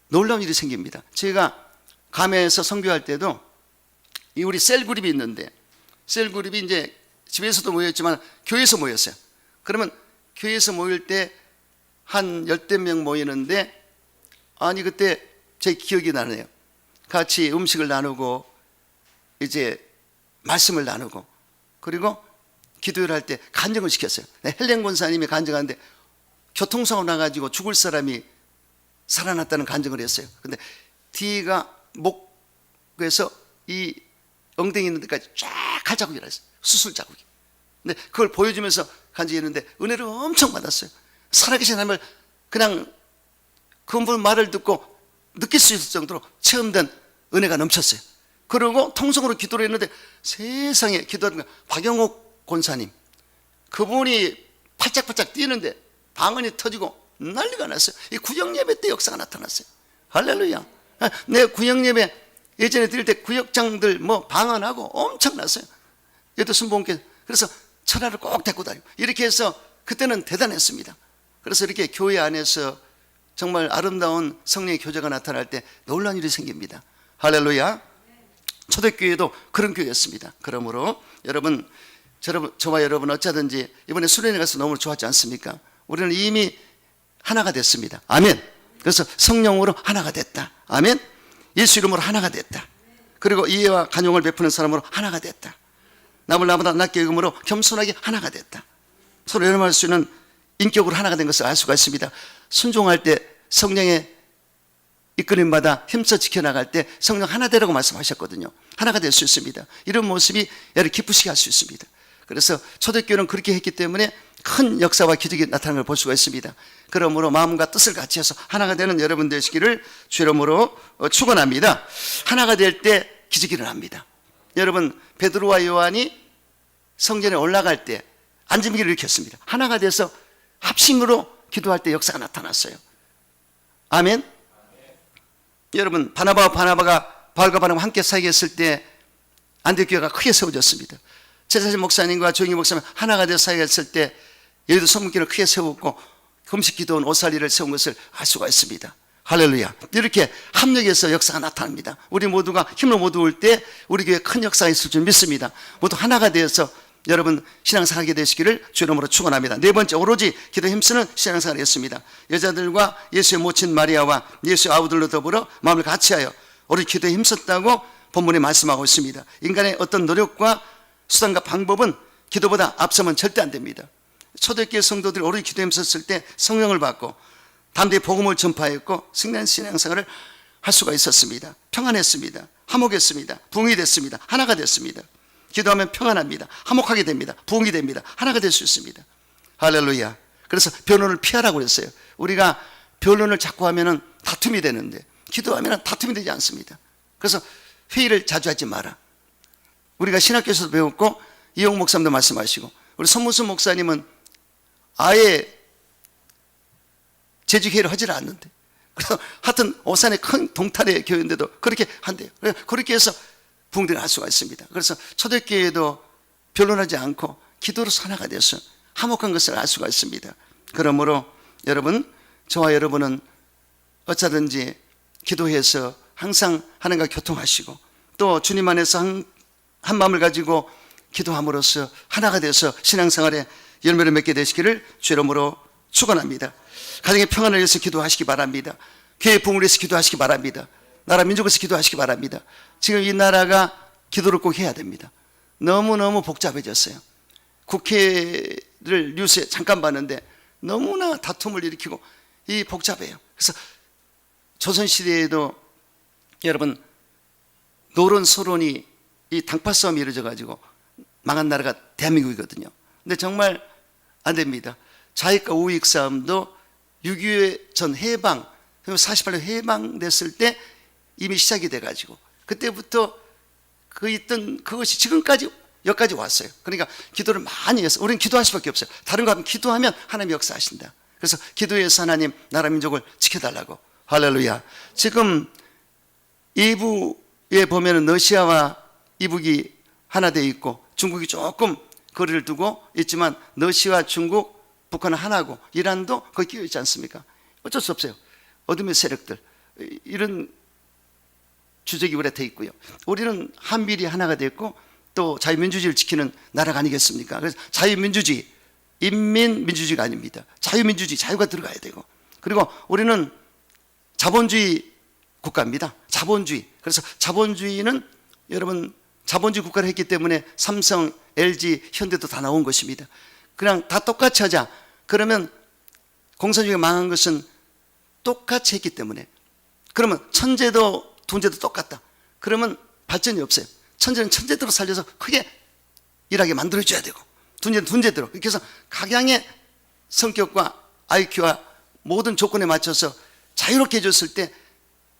놀라운 일이 생깁니다. 제가 감회에서 선교할 때도 이 우리 셀 그룹이 있는데 셀 그룹이 이제 집에서도 모였지만 교회에서 모였어요. 그러면 교회에서 모일 때 한 열댓 명 모이는데 아니 그때 제 기억이 나네요. 같이 음식을 나누고 이제 말씀을 나누고 그리고 기도를 할 때 간증을 시켰어요. 헬렌 권사님이 간증하는데 교통사고 나가지고 죽을 사람이 살아났다는 간증을 했어요. 근데 뒤가 목에서 이 엉덩이 있는 데까지 쫙 칼자국이 났어요. 수술 자국이. 근데 그걸 보여주면서 간증했는데 은혜를 엄청 받았어요. 살아계신 하나님을 그냥 그분 말을 듣고 느낄 수 있을 정도로 체험된 은혜가 넘쳤어요. 그리고 통성으로 기도를 했는데 세상에 기도하는 박영옥 권사님 그분이 팔짝팔짝 뛰는데 방언이 터지고 난리가 났어요. 이 구역예배 때 역사가 나타났어요. 할렐루야. 내 구역예배 예전에 드릴 때 구역장들 뭐 방언하고 엄청났어요. 얘도 순복음교회 그래서 철화를 꼭 데리고 다니고 이렇게 해서 그때는 대단했습니다. 그래서 이렇게 교회 안에서 정말 아름다운 성령의 교제가 나타날 때 놀라운 일이 생깁니다. 할렐루야. 초대교회도 그런 교회였습니다. 그러므로 여러분 저와 여러분 어쩌든지 이번에 수련회 가서 너무 좋았지 않습니까? 우리는 이미 하나가 됐습니다. 아멘. 그래서 성령으로 하나가 됐다. 아멘. 예수 이름으로 하나가 됐다. 그리고 이해와 간용을 베푸는 사람으로 하나가 됐다. 남을 나보다 낮게 여김으로 겸손하게 하나가 됐다. 서로 연합할 수 있는 인격으로 하나가 된 것을 알 수가 있습니다. 순종할 때 성령의 이끌림받아 힘써 지켜나갈 때 성령 하나 되라고 말씀하셨거든요. 하나가 될 수 있습니다. 이런 모습이 여러분 기쁘시게 할 수 있습니다. 그래서 초대교회는 그렇게 했기 때문에 큰 역사와 기적이 나타나는 걸 볼 수가 있습니다. 그러므로 마음과 뜻을 같이 해서 하나가 되는 여러분 되시기를 주 이름으로 축원합니다. 하나가 될 때 기적이 일어납니다. 여러분 베드로와 요한이 성전에 올라갈 때 안진기를 일으켰습니다. 하나가 돼서 합심으로 기도할 때 역사가 나타났어요. 아멘. 여러분 바나바와 바울과 바나바가 함께 사역했을 때 안디옥교회가 크게 세워졌습니다. 최사실 목사님과 조영희 목사님 하나가 돼서 사역했을 때 여기도 선문교회를 크게 세웠고 금식 기도원 오살리를 세운 것을 알 수가 있습니다. 할렐루야. 이렇게 합력해서 역사가 나타납니다. 우리 모두가 힘을 모두 때 우리 교회에 큰 역사가 있을 줄 믿습니다. 모두 하나가 되어서 여러분 신앙생활하게 되시기를 주 이름으로 축원합니다. 네 번째 오로지 기도에 힘쓰는 신앙생활을 했습니다. 여자들과 예수의 모친 마리아와 예수의 아우들로 더불어 마음을 같이하여 오로지 기도에 힘썼다고 본문에 말씀하고 있습니다. 인간의 어떤 노력과 수단과 방법은 기도보다 앞서면 절대 안 됩니다. 초대교회 성도들이 오로지 기도에 힘썼을 때 성령을 받고 담대히 복음을 전파했고 승리한 신앙생활을 할 수가 있었습니다. 평안했습니다. 화목했습니다. 부흥이 됐습니다. 하나가 됐습니다. 기도하면 평안합니다. 화목하게 됩니다. 부흥이 됩니다. 하나가 될 수 있습니다. 할렐루야. 그래서 변론을 피하라고 그랬어요. 우리가 변론을 자꾸 하면은 다툼이 되는데, 기도하면은 다툼이 되지 않습니다. 그래서 회의를 자주 하지 마라. 우리가 신학교에서도 배웠고, 이용 목사님도 말씀하시고, 우리 손문수 목사님은 아예 재직회의를 하질 않는데, 그래서 하여튼 오산의 큰 동탄의 교회인데도 그렇게 한대요. 그렇게 해서 부흥들을 할 수가 있습니다. 그래서 초대교회도 변론하지 않고 기도로 하나가 돼서 화목한 것을 알 수가 있습니다. 그러므로 여러분, 저와 여러분은 어쩌든지 기도해서 항상 하나님과 교통하시고, 또 주님 안에서 한 마음을 가지고 기도함으로써 하나가 돼서 신앙생활에 열매를 맺게 되시기를 주 이름으로 축원합니다. 가정의 평안을 위해서 기도하시기 바랍니다. 교회 부흥을 위해서 기도하시기 바랍니다. 나라 민족을 위해서 기도하시기 바랍니다. 지금 이 나라가 기도를 꼭 해야 됩니다. 너무너무 복잡해졌어요. 국회를 뉴스에 잠깐 봤는데 너무나 다툼을 일으키고 이 복잡해요. 그래서 조선시대에도 여러분 노론 소론이 이 당파 싸움이 이루어져 가지고 망한 나라가 대한민국이거든요. 근데 정말 안 됩니다. 좌익과 우익 싸움도 6.25 전 해방, 48년 해방됐을 때 이미 시작이 돼가지고 그때부터 그것이 지금까지 여기까지 왔어요. 그러니까 기도를 많이 해서 우리는 기도할 수밖에 없어요. 다른 거 하면 기도하면 하나님 역사하신다. 그래서 기도해서 하나님 나라 민족을 지켜달라고. 할렐루야. 지금 이북에 보면은 러시아와 이북이 하나 되어 있고 중국이 조금 거리를 두고 있지만 러시아와 중국, 북한은 하나고 이란도 거기 끼어 있지 않습니까? 어쩔 수 없어요. 어둠의 세력들 이런 주적이 우리가 되어 있고요. 우리는 한미일이 하나가 되어 있고 또 자유민주주의를 지키는 나라가 아니겠습니까? 그래서 자유민주주의, 인민민주주의가 아닙니다. 자유민주주의, 자유가 들어가야 되고, 그리고 우리는 자본주의 국가입니다. 자본주의. 그래서 자본주의는 여러분 자본주의 국가를 했기 때문에 삼성, LG, 현대도 다 나온 것입니다. 그냥 다 똑같이 하자. 그러면 공산주의가 망한 것은 똑같이 했기 때문에, 그러면 천재도 둔재도 똑같다. 그러면 발전이 없어요. 천재는 천재대로 살려서 크게 일하게 만들어줘야 되고, 둔재는 둔재대로. 이렇게 해서 각양의 성격과 IQ와 모든 조건에 맞춰서 자유롭게 해줬을 때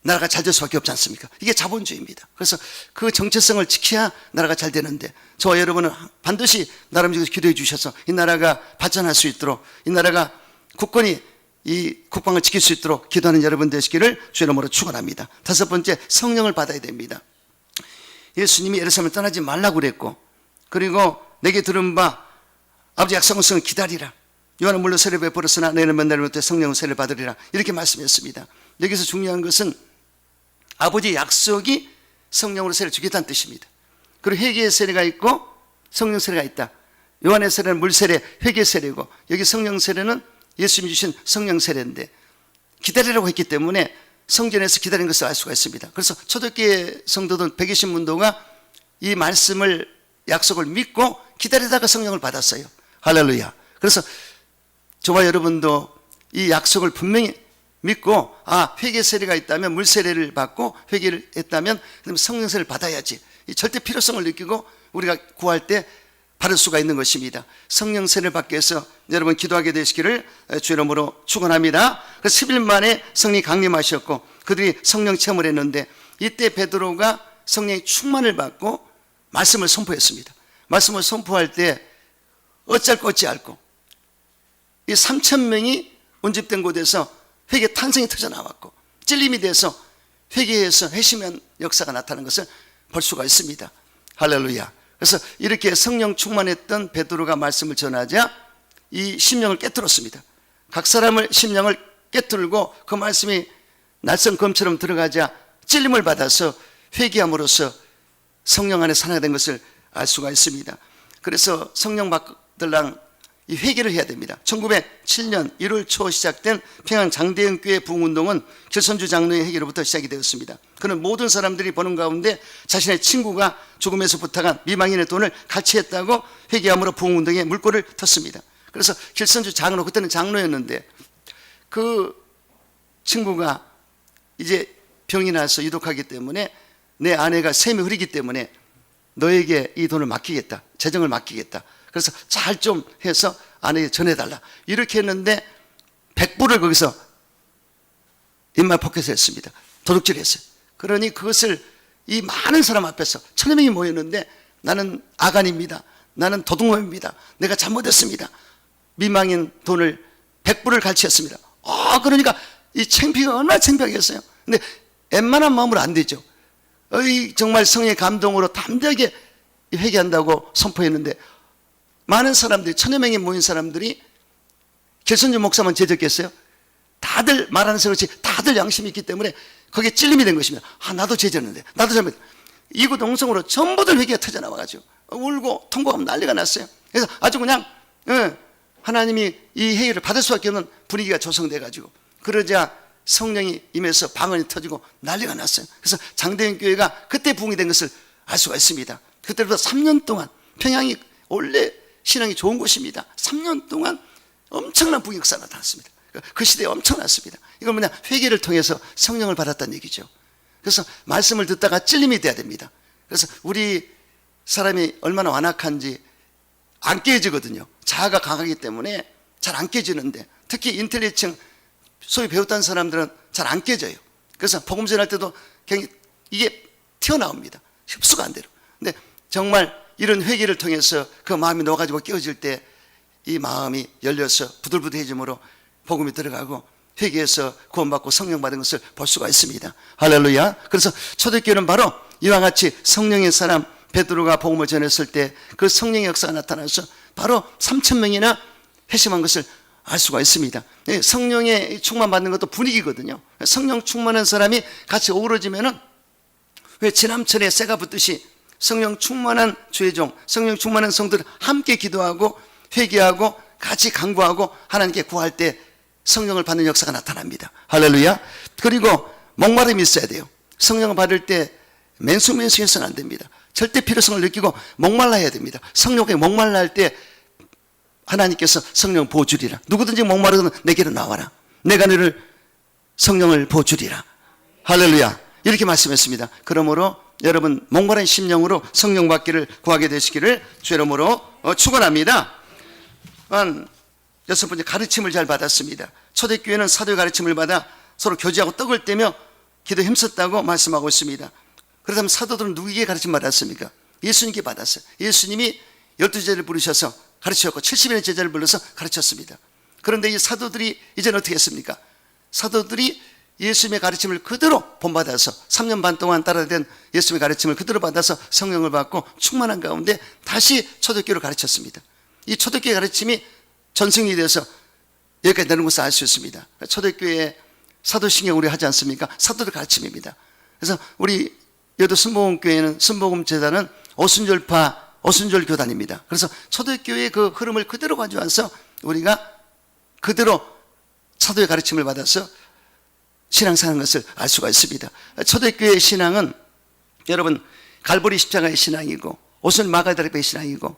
나라가 잘 될 수밖에 없지 않습니까? 이게 자본주의입니다. 그래서 그 정체성을 지켜야 나라가 잘 되는데, 저와 여러분은 반드시 나라 민족에서 기도해 주셔서 이 나라가 발전할 수 있도록, 이 나라가 국권이 이 국방을 지킬 수 있도록 기도하는 여러분 되시기를 주 이름으로 축원합니다. 다섯 번째, 성령을 받아야 됩니다. 예수님이 예루살렘을 떠나지 말라고 그랬고, 그리고 내게 들은 바 아버지 약속은 성을 기다리라. 요한은 물론 세례 베풀었으나 너희는 몇 날부터 성령은 세례를 받으리라. 이렇게 말씀했습니다. 여기서 중요한 것은 아버지 약속이 성령으로 세례를 주겠다는 뜻입니다. 그리고 회개의 세례가 있고 성령 세례가 있다. 요한의 세례는 물 세례, 회개 세례고, 여기 성령 세례는 예수님이 주신 성령 세례인데 기다리라고 했기 때문에 성전에서 기다리는 것을 알 수가 있습니다. 그래서 초대교회 성도들 120문도가 이 말씀을, 약속을 믿고 기다리다가 성령을 받았어요. 할렐루야. 그래서 저와 여러분도 이 약속을 분명히 믿고, 회개 세례가 있다면 물 세례를 받고 회개를 했다면 그럼 성령 세례를 받아야지. 이 절대 필요성을 느끼고 우리가 구할 때 받을 수가 있는 것입니다. 성령 세례를 받기 위해서 여러분 기도하게 되시기를 주 이름으로 축원합니다. 그래서 10일 만에 성령이 강림하셨고 그들이 성령 체험을 했는데, 이때 베드로가 성령의 충만을 받고 말씀을 선포했습니다. 말씀을 선포할 때 어찌할 거 어찌할꼬 이 3,000명이 운집된 곳에서 회개 탄성이 터져 나왔고 찔림이 돼서 회개해서 회심한 역사가 나타나는 것을 볼 수가 있습니다. 할렐루야. 그래서 이렇게 성령 충만했던 베드로가 말씀을 전하자 이 심령을 깨뜨렸습니다. 각 사람을 심령을 깨뜨리고 그 말씀이 날선 검처럼 들어가자 찔림을 받아서 회개함으로써 성령 안에 하나가 된 것을 알 수가 있습니다. 그래서 성령 받들랑 이 회개를 해야 됩니다. 1907년 1월 초 시작된 평양 장대영 교회 부흥운동은 길선주 장로의 회개로부터 시작이 되었습니다. 그는 모든 사람들이 보는 가운데 자신의 친구가 죽음에서 부탁한 미망인의 돈을 갈취했다고 회개함으로 부흥운동에 물꼬를 텄습니다. 그래서 길선주 장로, 그때는 장로였는데 그 친구가 이제 병이 나서 유독하기 때문에 내 아내가 셈이 흐리기 때문에 너에게 이 돈을 맡기겠다, 재정을 맡기겠다. 그래서 잘 좀 해서 아내에게 전해달라. 이렇게 했는데 100불을 거기서 입만 포켓을 했습니다. 도둑질 했어요. 그러니 그것을 이 많은 사람 앞에서 1000여 명이 모였는데 나는 아간입니다. 나는 도둑놈입니다. 내가 잘못했습니다. 미망인 돈을 100불을 갈취했습니다. 그러니까 이 창피가 얼마나 창피하겠어요. 근데 웬만한 마음으로 안 되죠. 정말 성의 감동으로 담대하게 회개한다고 선포했는데 많은 사람들이 1000여 명이 모인 사람들이 결선주 목사만 죄졌겠어요? 다들 말하는 것이 다들 양심이 있기 때문에 거기에 찔림이 된 것입니다. 나도 죄졌는데 나도 잘못. 이구동성으로 전부들 회개가 터져나와가지고 울고 통곡하면 난리가 났어요. 그래서 아주 그냥 하나님이 이 회개를 받을 수밖에 없는 분위기가 조성돼가지고 그러자 성령이 임해서 방언이 터지고 난리가 났어요. 그래서 장대인 교회가 그때 부흥이 된 것을 알 수가 있습니다. 그때부터 3년 동안 평양이 원래 신앙이 좋은 곳입니다. 3년 동안 엄청난 부흥 역사가 나타났습니다. 그 시대에 엄청났습니다. 이건 뭐냐, 회개를 통해서 성령을 받았다는 얘기죠. 그래서 말씀을 듣다가 찔림이 돼야 됩니다. 그래서 우리 사람이 얼마나 완악한지 안 깨지거든요. 자아가 강하기 때문에 잘 안 깨지는데 특히 인텔리층 소위 배웠다는 사람들은 잘 안 깨져요. 그래서 복음 전할 때도 굉장히 이게 튀어나옵니다. 흡수가 안 돼요. 근데 정말 이런 회개를 통해서 그 마음이 녹아지고 깨어질 때 이 마음이 열려서 부들부들해짐으로 복음이 들어가고 회개해서 구원받고 성령 받은 것을 볼 수가 있습니다. 할렐루야. 그래서 초대교회는 바로 이와 같이 성령의 사람 베드로가 복음을 전했을 때 그 성령의 역사가 나타나서 바로 3000명이나 회심한 것을 알 수가 있습니다. 성령의 충만 받는 것도 분위기거든요. 성령 충만한 사람이 같이 어우러지면은 왜 지남천에 새가 붙듯이 성령 충만한 주의종, 성령 충만한 성들은 함께 기도하고 회개하고 같이 간구하고 하나님께 구할 때 성령을 받는 역사가 나타납니다. 할렐루야. 그리고 목마름이 있어야 돼요. 성령을 받을 때 맨숭맨숭해서는 안 됩니다. 절대 필요성을 느끼고 목말라야 됩니다. 성령에 목말라 할 때 하나님께서 성령 부어주리라. 누구든지 목마르거든 내게로 나와라. 내가 너를 성령을 부어주리라. 할렐루야. 이렇게 말씀했습니다. 그러므로 여러분 목마른 심령으로 성령 받기를 구하게 되시기를 주 이름으로 축원합니다. 여섯 번째, 가르침을 잘 받았습니다. 초대교회는 사도의 가르침을 받아 서로 교제하고 떡을 떼며 기도 힘썼다고 말씀하고 있습니다. 그렇다면 사도들은 누구에게 가르침 받았습니까? 예수님께 받았어요. 예수님이 12제자를 부르셔서 가르쳤고 70인의 제자를 불러서 가르쳤습니다. 그런데 이 사도들이 이제는 어떻게 했습니까? 사도들이 예수님의 가르침을 그대로 본받아서 3년 반 동안 따라된 예수님의 가르침을 그대로 받아서 성령을 받고 충만한 가운데 다시 초대교회를 가르쳤습니다. 이 초대교회 가르침이 전승이 돼서 여기까지 되는 것을 알 수 있습니다. 초대교회 사도신경 우리 하지 않습니까? 사도들 가르침입니다. 그래서 우리 여도 순복음교회는 순복음재단은 오순절 교단입니다. 그래서 초대교회의 그 흐름을 그대로 가져와서 우리가 그대로 사도의 가르침을 받아서 신앙사는 것을 알 수가 있습니다. 초대교회의 신앙은 여러분 갈보리 십자가의 신앙이고 오순 마가다락의 신앙이고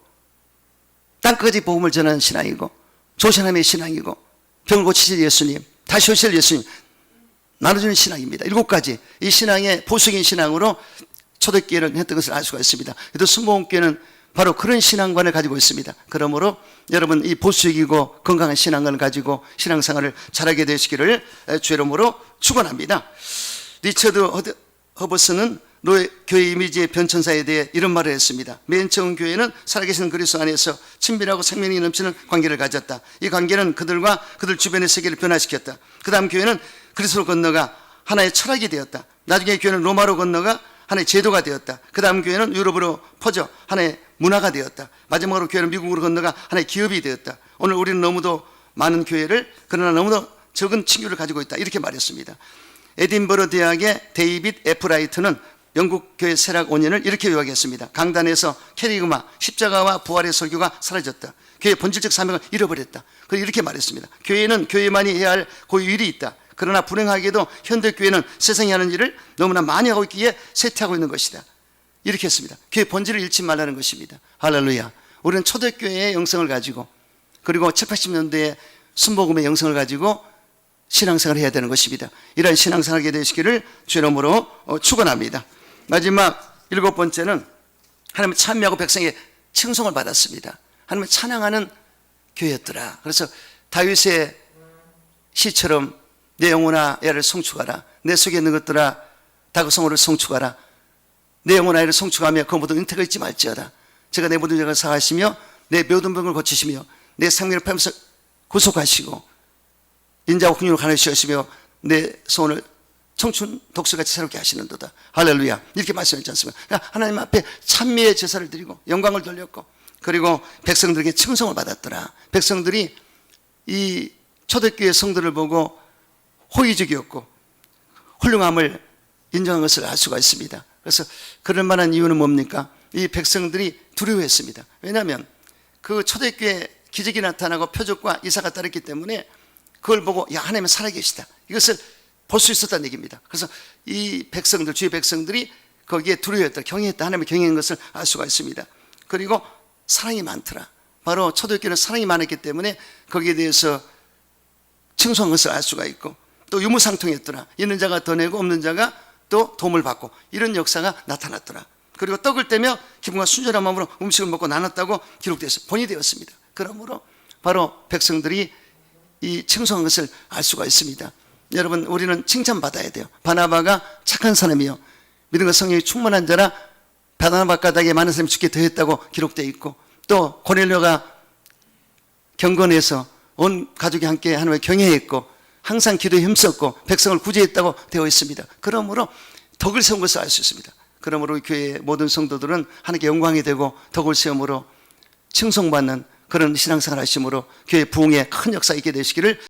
땅끝까지 복음을 전하는 신앙이고 조선함의 신앙이고 병을 고치실 예수님, 다시 오실 예수님 나눠주는 신앙입니다. 7가지 이 신앙의 보수적인 신앙으로 초대교회는 했던 것을 알 수가 있습니다. 그래도 순복음교회는 바로 그런 신앙관을 가지고 있습니다. 그러므로 여러분 이 보수적이고 건강한 신앙을 가지고 신앙생활을 잘하게 되시기를 주 이름으로 축원합니다. 리처드 허버스는 교회 이미지의 변천사에 대해 이런 말을 했습니다. 맨 처음 교회는 살아계신 그리스도 안에서 친밀하고 생명이 넘치는 관계를 가졌다. 이 관계는 그들과 그들 주변의 세계를 변화시켰다. 그 다음 교회는 그리스도로 건너가 하나의 철학이 되었다. 나중에 교회는 로마로 건너가 하나의 제도가 되었다. 그 다음 교회는 유럽으로 퍼져 하나의 문화가 되었다. 마지막으로 교회는 미국으로 건너가 하나의 기업이 되었다. 오늘 우리는 너무도 많은 교회를 그러나 너무도 적은 친교를 가지고 있다. 이렇게 말했습니다. 에딘버러 대학의 데이빗 에프라이트는 영국 교회 세락 5년을 이렇게 요약했습니다. 강단에서 캐리그마 십자가와 부활의 설교가 사라졌다. 교회의 본질적 사명을 잃어버렸다. 그리고 이렇게 말했습니다. 교회는 교회만이 해야 할 고유 일이 있다. 그러나 불행하게도 현대교회는 세상이 하는 일을 너무나 많이 하고 있기에 쇠퇴하고 있는 것이다. 이렇게 했습니다. 교회 본질을 잃지 말라는 것입니다. 할렐루야. 우리는 초대교회의 영성을 가지고 그리고 7, 80년대의 순복음의 영성을 가지고 신앙생활을 해야 되는 것입니다. 이러한 신앙생활을 하게 되시기를 주 이름으로 축원합니다. 마지막 7번째는 하나님 참여하고 백성의 칭송을 받았습니다. 하나님을 찬양하는 교회였더라. 그래서 다윗의 시처럼 내 영혼아 야를 송축하라. 내 속에 있는 것들아 다그성호를 송축하라. 내 영혼아 야를 송축하며 그 모든 은택을 잊지 말지어다. 제가 내 모든 죄를 사하시며 내 모든 병을 고치시며 내 생명을 팔면서 구속하시고 인자와 긍휼을 가르치시며 내 소원을 청춘 독수같이 새롭게 하시는도다. 할렐루야. 이렇게 말씀했지 않습니까? 그러니까 하나님 앞에 찬미의 제사를 드리고 영광을 돌렸고 그리고 백성들에게 칭송을 받았더라. 백성들이 이 초대교회 성도를 보고 호의적이었고 훌륭함을 인정한 것을 알 수가 있습니다. 그래서 그럴 만한 이유는 뭡니까? 이 백성들이 두려워했습니다. 왜냐하면 그 초대교회 기적이 나타나고 표적과 이사가 따랐기 때문에 그걸 보고 야 하나님은 살아계시다. 이것을 볼 수 있었다는 얘기입니다. 그래서 이 백성들, 주의 백성들이 거기에 두려워했다, 경외했다, 하나님을 경외한 것을 알 수가 있습니다. 그리고 사랑이 많더라. 바로 초대교회는 사랑이 많았기 때문에 거기에 대해서 칭송한 것을 알 수가 있고 또 유무상통했더라. 있는 자가 더 내고 없는 자가 또 도움을 받고 이런 역사가 나타났더라. 그리고 떡을 떼며 기분과 순전한 마음으로 음식을 먹고 나눴다고 기록되어서 본이 되었습니다. 그러므로 바로 백성들이 이 칭송한 것을 알 수가 있습니다. 여러분 우리는 칭찬받아야 돼요. 바나바가 착한 사람이요 믿음과 성령이 충만한 자라 바나바 가닥에 많은 사람이 죽게 더했다고 기록되어 있고 또 고넬료가 경건해서 온 가족이 함께 하나님을 경외했고 항상 기도에 힘썼고 백성을 구제했다고 되어 있습니다. 그러므로 덕을 세운 것을 알 수 있습니다. 그러므로 교회의 모든 성도들은 하나님께 영광이 되고 덕을 세움으로 칭송받는 그런 신앙생활 하심으로 교회 부흥에 큰 역사 있게 되시기를